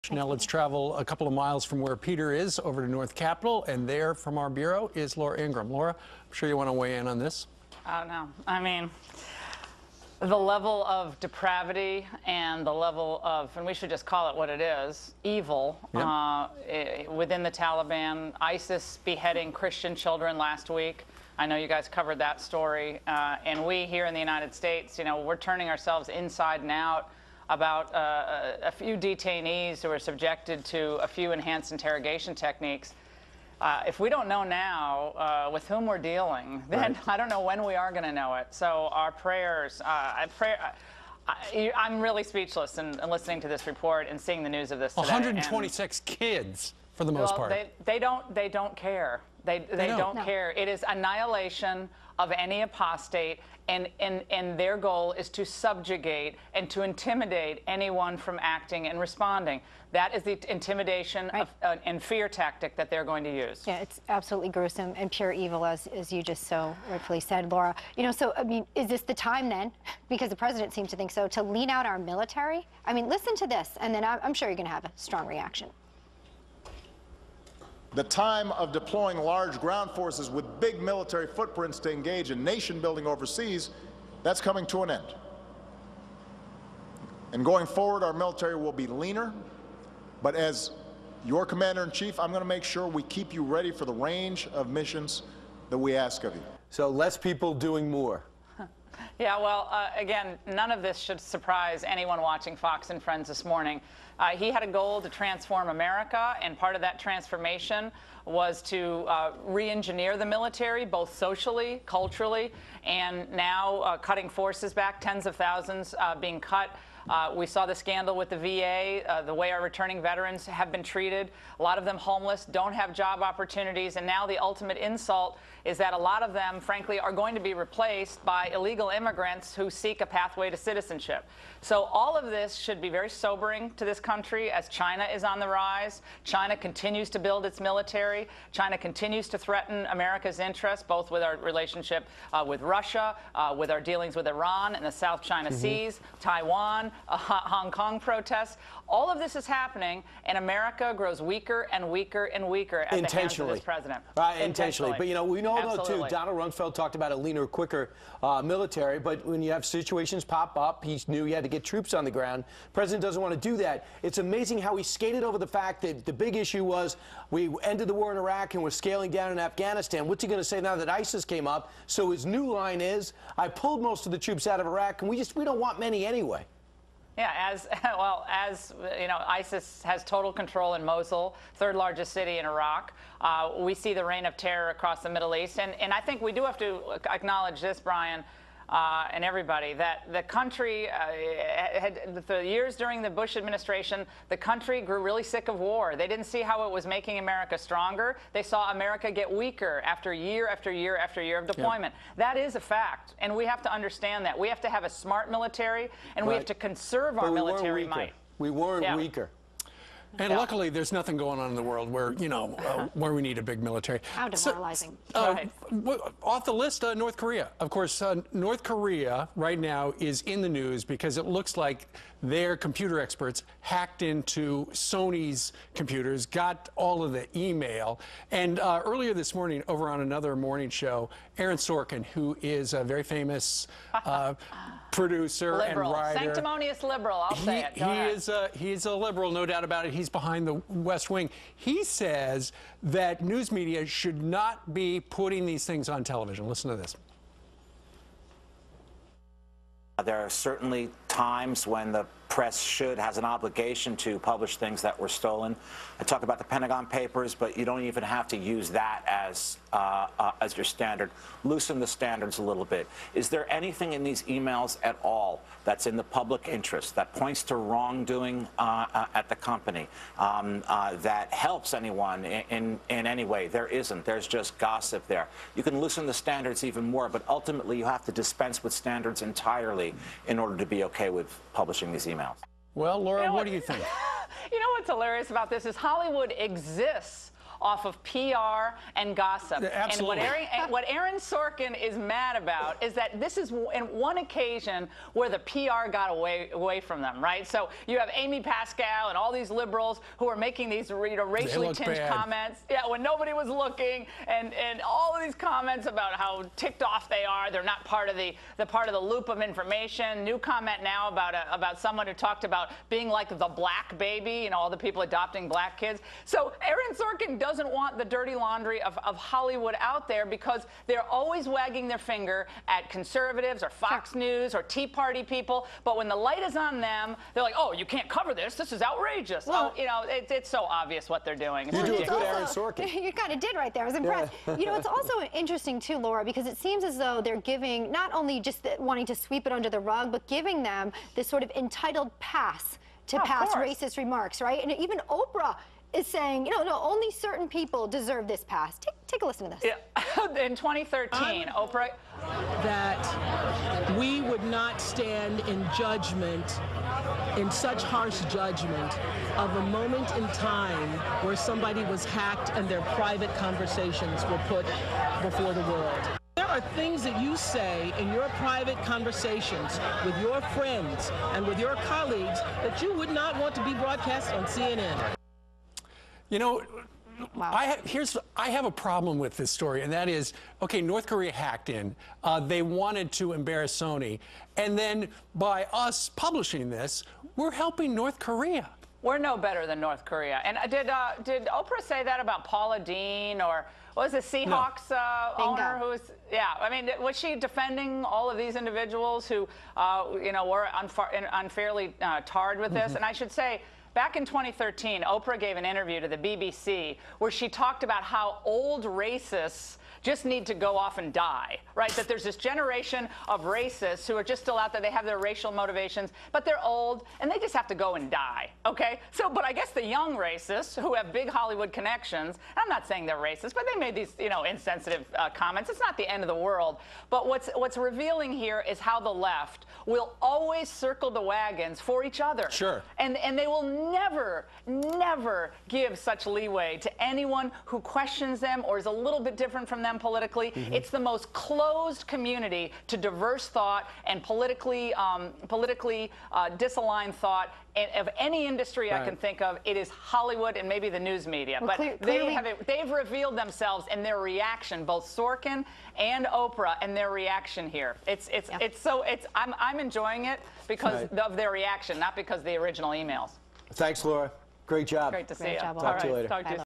Now let's travel a couple of miles from where Peter is over to North Capitol, and there from our bureau is Laura Ingraham. Laura, I'm sure you want to weigh in on this. Oh, no. I mean, the level of depravity and the level of, and we should just call it what it is, evil within the Taliban. ISIS beheading Christian children last week. I know you guys covered that story. And we here in the United States, you know, we're turning ourselves inside and out about a few detainees who are subjected to a few enhanced interrogation techniques. If we don't know now with whom we're dealing, then I don't know when we are going to know it. So our prayers, I'm really speechless in listening to this report and seeing the news of this today. 126 kids, for the most part. They don't care. They don't care. It is annihilation of any apostate, and their goal is to subjugate and to intimidate anyone from acting and responding. That is the intimidation and fear tactic that they're going to use. Yeah, it's absolutely gruesome and pure evil, as you just so rightfully said, Laura. You know, so, I mean, is this the time then, because the president seems to think so, to lean out our military? I mean, listen to this, and then I'm sure you're going to have a strong reaction. The time of deploying large ground forces with big military footprints to engage in nation building overseas, that's coming to an end. And going forward, our military will be leaner, but as your commander-in-chief, I'm going to make sure we keep you ready for the range of missions that we ask of you. So less people doing more. Yeah, well, again, none of this should surprise anyone watching Fox and Friends this morning. He had a goal to transform America, and part of that transformation was to re-engineer the military, both socially, culturally, and now cutting forces back, tens of thousands being cut. We saw the scandal with the VA, the way our returning veterans have been treated. A lot of them homeless, don't have job opportunities, and now the ultimate insult is that a lot of them, frankly, are going to be replaced by illegal immigrants who seek a pathway to citizenship. So all of this should be very sobering to this country as China is on the rise. China continues to build its military. China continues to threaten America's interests, both with our relationship with Russia, with our dealings with Iran and the South China Seas, Taiwan, Hong Kong protests. All of this is happening, and America grows weaker and weaker and weaker at the hands of this president. Intentionally. But, you know, we know, though, too, Donald Rumsfeld talked about a leaner, quicker military, but when you have situations pop up, he knew he had to get troops on the ground. The president doesn't want to do that. It's amazing how he skated over the fact that the big issue was we ended the war in Iraq and we're scaling down in Afghanistan. What's he going to say now that ISIS came up? So his new line is, I pulled most of the troops out of Iraq, and we don't want many anyway. Yeah, as you know, ISIS has total control in Mosul, third largest city in Iraq. We see the reign of terror across the Middle East, and I think we do have to acknowledge this, Brian, and everybody, that the country the years during the Bush administration, the country grew really sick of war. They didn't see how it was making America stronger. They saw America get weaker after year after year after year of deployment. That is a fact, and we have to understand that. We have to have a smart military, and we have to conserve our military might. We weren't weaker. And luckily, there's nothing going on in the world where, you know, where we need a big military. How demoralizing. Off the list, North Korea. Of course, North Korea right now is in the news because it looks like their computer experts hacked into Sony's computers, got all of the email. And earlier this morning, over on another morning show, Aaron Sorkin, who is a very famous producer and writer. Sanctimonious liberal, I'll say it. He's a liberal, no doubt about it. He's behind the West Wing. He says that news media should not be putting these things on television. Listen to this. There are certainly times when the press has an obligation to publish things that were stolen. I talk about the Pentagon Papers, but you don't even have to use that as your standard. Loosen the standards a little bit. Is there anything in these emails at all that's in the public interest, that points to wrongdoing at the company, that helps anyone in any way? There isn't. There's just gossip there. You can loosen the standards even more, but ultimately you have to dispense with standards entirely in order to be okay with publishing these emails. Well, Laura, what do you think? You know what's hilarious about this is Hollywood exists off of PR and gossip. Absolutely. And what Aaron Sorkin is mad about is that this is in one occasion where the PR got away from them, right? So you have Amy Pascal and all these liberals who are making these racially tinged comments, when nobody was looking, and all of these comments about how ticked off they are. They're not part of the loop of information. New comment now about someone who talked about being like the black baby, all the people adopting black kids. So Aaron Sorkin doesn't want the dirty laundry of Hollywood out there because they're always wagging their finger at conservatives or Fox News or Tea Party people. But when the light is on them, they're like, oh, you can't cover this. This is outrageous. Well, it's so obvious what they're doing. You do a good Aaron Sorkin. You kind of did right there. I was impressed. Yeah. It's also interesting, too, Laura, because it seems as though they're giving not only just wanting to sweep it under the rug, but giving them this sort of entitled pass to pass racist remarks, right? And even Oprah is saying, no, only certain people deserve this pass. Take a listen to this. Yeah. In 2013, Oprah... That we would not stand in judgment, in such harsh judgment, of a moment in time where somebody was hacked and their private conversations were put before the world. There are things that you say in your private conversations with your friends and with your colleagues that you would not want to be broadcast on CNN. Wow. I have a problem with this story, and that is, okay, North Korea hacked in. They wanted to embarrass Sony. And then by us publishing this, we're helping North Korea. We're no better than North Korea. And did Oprah say that about Paula Dean, or was it Seahawks owner who was? Yeah, I mean, was she defending all of these individuals who, were unfairly tarred with this? And I should say, back in 2013, Oprah gave an interview to the BBC where she talked about how old racists just need to go off and die, right? That there's this generation of racists who are just still out there. They have their racial motivations, but they're old, and they just have to go and die, okay? So, but I guess the young racists who have big Hollywood connections, I'm not saying they're racist, but they made these, insensitive comments. It's not the end of the world. But what's revealing here is how the left will always circle the wagons for each other. Sure. And they will never give such leeway to anyone who questions them or is a little bit different from them politically. It's the most closed community to diverse thought and politically disaligned thought of any industry I can think of. It is Hollywood and maybe the news media. Well, but they've revealed themselves in their reaction, both Sorkin and Oprah, and their reaction here. I'm enjoying it because of their reaction, not because of the original emails. Thanks, Laura. Great job. Great to see you. Job, Talk to you later. Talk to you.